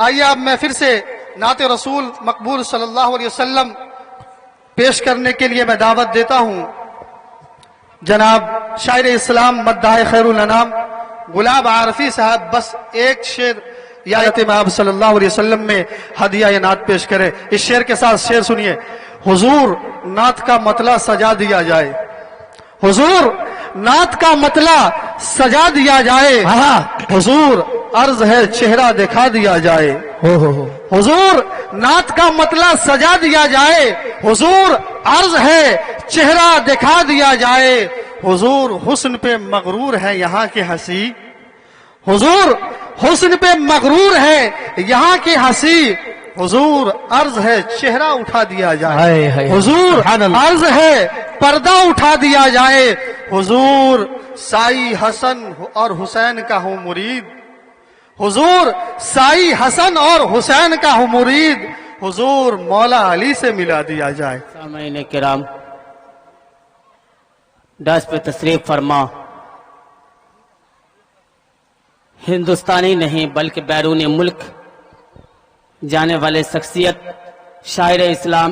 آئیے اب میں پھر سے نعت رسول مقبول صلی اللہ علیہ وسلم پیش کرنے کے لیے میں دعوت دیتا ہوں جناب شاعر اسلام مداح خیر الانام غلام عارفی صاحب، بس ایک شعر یات امام صلی اللہ علیہ وسلم میں ہدیہ نعت پیش کرے۔ اس شعر کے ساتھ شعر سنیے: حضور نعت کا مطلع سجا دیا جائے، حضور نعت کا مطلع سجا دیا جائے، حضور عرض ہے چہرہ دکھا دیا جائے، حضور نعت کا مطلع سجا دیا جائے، حضور عرض ہے چہرہ دکھا دیا جائے، حضور حسن پہ مغرور ہے یہاں کے ہنسی، حضور حسن پہ مغرور ہے یہاں کی ہنسی، حضور عرض ہے چہرہ اٹھا دیا جائے، حضور عرض ہے پردہ اٹھا دیا جائے، حضور سائی حسن اور حسین کا ہوں مرید، حضور سائی حسن اور حسین کا ہوں مرید، حضور مولا علی سے ملا دیا جائے۔ سامعین کرام، ڈاس پہ تشریف فرما ہندوستانی نہیں بلکہ بیرون ملک جانے والے شخصیت شاعر اسلام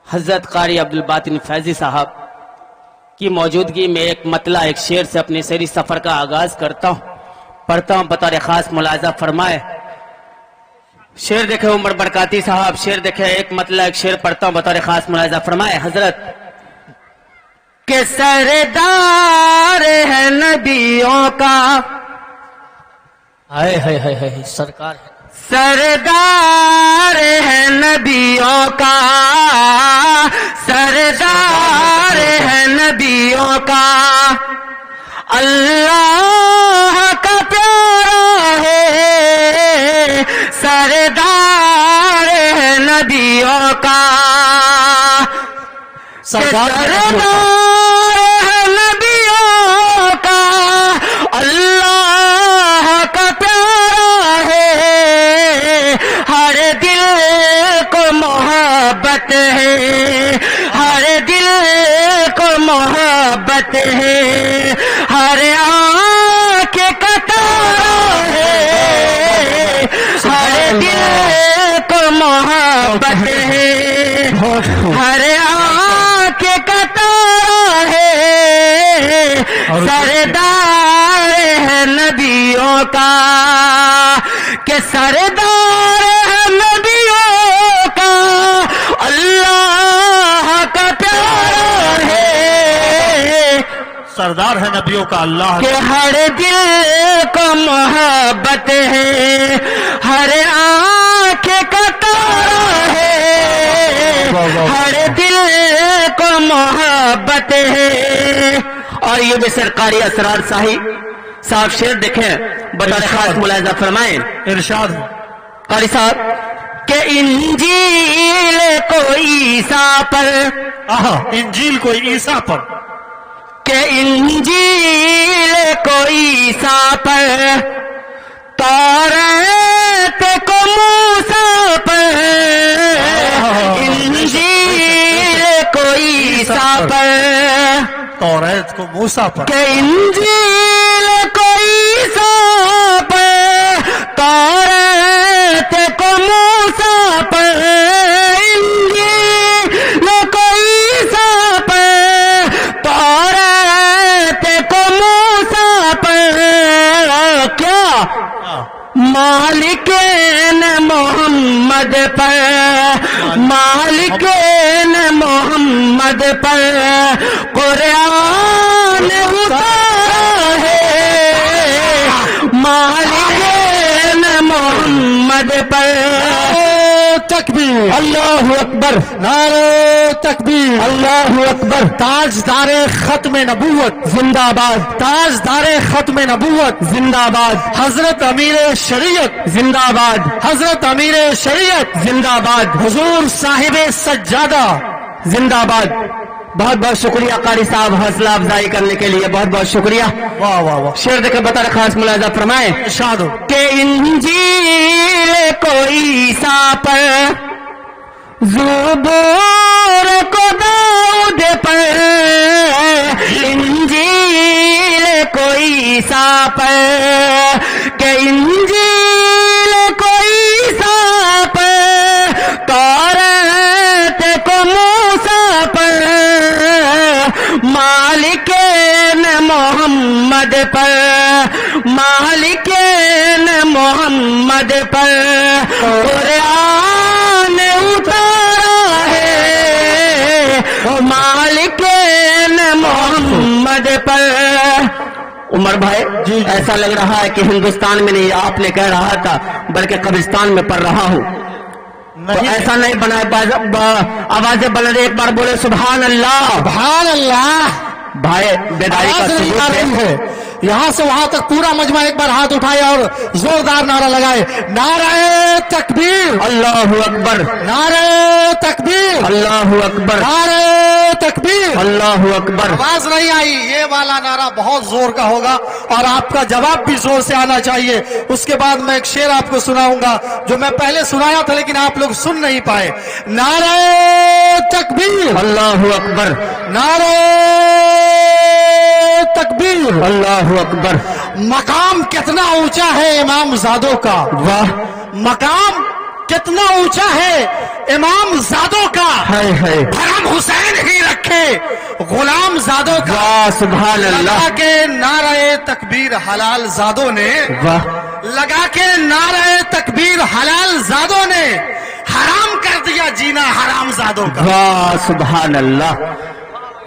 حضرت قاری عبدالباطن فیضی صاحب کی موجودگی میں ایک مطلع ایک شعر سے اپنے شعری سفر کا آغاز کرتا ہوں، پڑھتا ہوں، بطور خاص ملاحظہ فرمائے۔ شعر دیکھے عمر برکاتی صاحب، شعر دیکھے ایک مطلع ایک شعر پڑھتا ہوں، بطور خاص ملاحظہ فرمائے۔ حضرت کہ سردار ہے نبیوں کا، سرکار ہے، سردار ہے نبیوں کا، سردار ہے نبیوں کا، اللہ کا پیارا ہے، سردار ہے نبیوں کا، سردار ہے نبیوں کا، اللہ کا پیارا ہے، ہر دل کو محبت ہے، ہر دل کو محبت ہے، ہر آنکھ کا تارا ہے، ہر دل کو محبت ہے، ہر آنکھ کا تارا ہے، سردار ہے نبیوں کا، کہ سردار ہے نبیوں کا، اللہ کا پیارا ہے، سردار ہے نبیوں کا، اللہ کہ ہر دل کو محبت ہے، ہر آنکھ کا تارا ہے، ہر دل کو محبت ہے۔ اور یہ بھی سرکاری اسرار صاحب شعر دیکھیں، بطور خاص ملاحظہ فرمائیں۔ ارشاد قاری صاحب کہ انجیل کو عیسیٰ پر، انجیل کو عیسیٰ پر، کہ انجیل کو عیسیٰ پر، توریت کو موسیٰ پر، انجیل کو عیسیٰ پر، توریت کو موسیٰ پر، کہ انجیل کو عیسیٰ پر، توریت کو موسیٰ پر، انجیل کو عیسیٰ پر، توریت کو موسیٰ پر، کیا مالکین محمد پر، مالکین محمد پر قرآن اترا ہے، مالکین محمد پر تکبیر، اللہ اکبر، نعرہ تکبیر، اللہ اکبر۔ تاجدار ختم نبوت زندہ آباد، تاجدار ختم نبوت زندہ آباد، حضرت امیر شریعت زندہ آباد، حضرت امیر شریعت زندہ آباد، حضور صاحب سجادہ زندہ آباد۔ بہت بہت شکریہ قاری صاحب، حوصلہ افزائی کرنے کے لیے بہت بہت شکریہ۔ واہ واہ واہ، شعر دیکھ کر بطور خاص ملاحظہ فرمائیں۔ ارشاد ہو کہ انجیل کو عیسیٰ پر، زبور کو داؤد پر، انجیل کو عیسیٰ پر، کہ انجیل کو پر مالکین محمد پر قرآن اتارا ہے، مالکین محمد پر۔ عمر بھائی ایسا لگ رہا ہے کہ ہندوستان میں نہیں، آپ نے کہہ رہا تھا بلکہ قبرستان میں پڑھ رہا ہوں، تو ایسا نہیں بنا۔ آوازیں بلند ایک بار بولے سبحان اللہ، سبحان اللہ۔ بھائی بیداری کا آواز نہیں آ ثبوت رہی ہے۔ ہے، یہاں سے وہاں تک پورا مجمع ایک بار ہاتھ اٹھائے اور زوردار نعرہ لگائے، نعرہ تکبیر، اللہ اکبر، نعرہ تکبیر، اللہ اکبر، نعرہ تکبیر۔ اللہ اکبر۔ آواز نہیں آئی، یہ والا نعرہ بہت زور کا ہوگا اور آپ کا جواب بھی زور سے آنا چاہیے۔ اس کے بعد میں ایک شعر آپ کو سناؤں گا جو میں پہلے سنایا تھا لیکن آپ لوگ سن نہیں پائے۔ نعرہ تکبیر، اللہ اکبر، نعرہ تکبیر۔ اللہ اکبر۔ مقام کتنا اونچا ہے امام زادوں کا، واہ، مقام کتنا اونچا ہے امام زادوں کا، ہائے ہائے، حرم حسین ہی رکھے غلام زادوں کا۔ واہ سبحان اللہ، لگا کے نعرہ تکبیر حلال زادوں نے، واہ، لگا کے نعرہ تکبیر حلال زادوں نے حرام کر دیا جینا حرام زادوں کا۔ واہ سبحان اللہ۔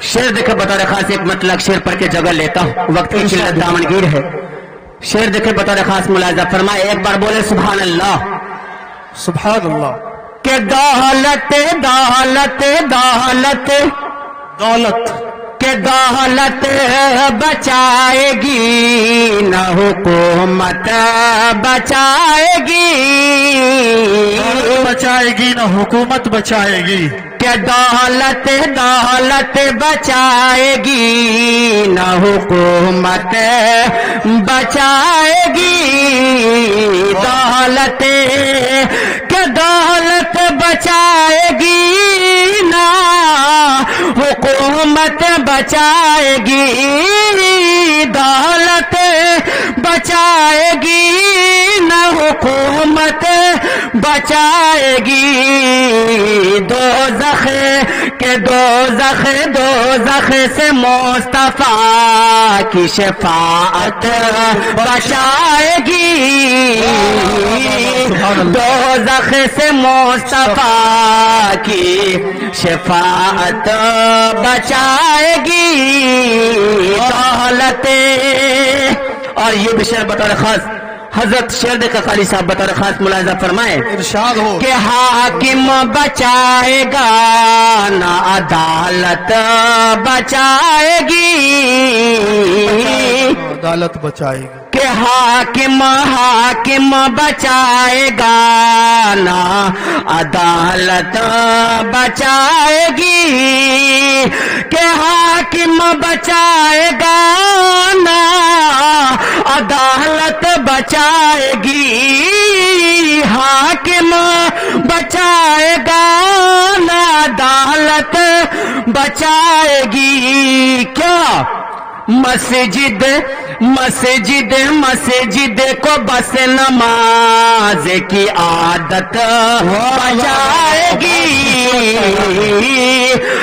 شعر دیکھے بطور خاص ایک مطلق شعر پڑھ کے جگہ لیتا ہوں، وقت کی قلت دامنگیر ہے۔ شعر دیکھے بطور خاص ملاحظہ فرمائے، ایک بار بولے سبحان اللہ۔ سبحان اللہ۔ کہ دولت دولت دولت دولت کہ دولت بچائے گی نہ حکومت بچائے گی، بچائے گی نہ حکومت بچائے گی، کہ دولت دولت بچائے گی نہ حکومت بچائے گی، دولت کہ دولت بچائے گی نہ حکومت بچائے گی، دولت بچائے گی نہ حکومت بچائے گی، دوزخ کے دوزخ دوزخ سے مصطفیٰ کی شفاعت بچائے گی، دوزخ سے مصطفیٰ کی شفاعت بچائے گی، دولت۔ اور یہ بھی شعر بطور خاص حضرت شیر کا قاری صاحب بطور خاص ملاحظہ فرمائے، ارشاد ہو کہ حاکم بچائے گا نہ عدالت بچائے گی، عدالت بچائے گی، کہ حاکم بچائے گا نہ عدالت بچائے گی، کہ حاکم بچائے گا نہ عدالت بچائے گی، حاکم بچائے گا نہ عدالت بچائے گی، کیا مسجد مسجد مسجد کو بس نماز کی عادت بچائے گی،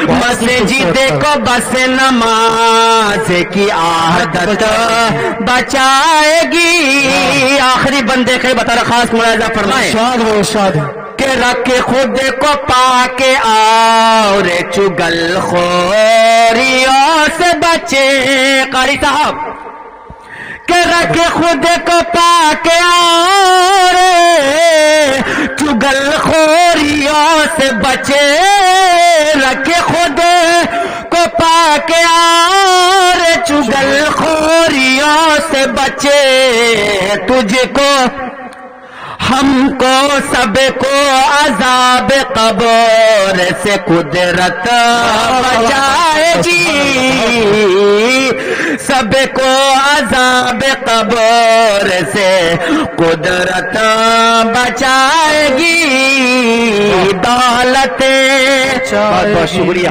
مسجد کو بس نماز کی عادت بچائے گی، آخری بندے کے بطور خاص ملاحظہ فرمائے، ارشاد ہو، ارشاد ہو، کہ رکھ خود کو پاکے اور چگل خوریوں سے بچے، قاری صاحب، کہ رکھ خود کو پاکے اور چگل خوریوں سے بچے، رکھ خود کو پاکے اور چگل خوریوں سے بچے، تجھ کو ہم کو سب کو عذاب قبر سے قدرت بچائے گی، سب کو عذاب قبر سے قدرت بچائے گی، دولت۔ بہت بہت شکریہ۔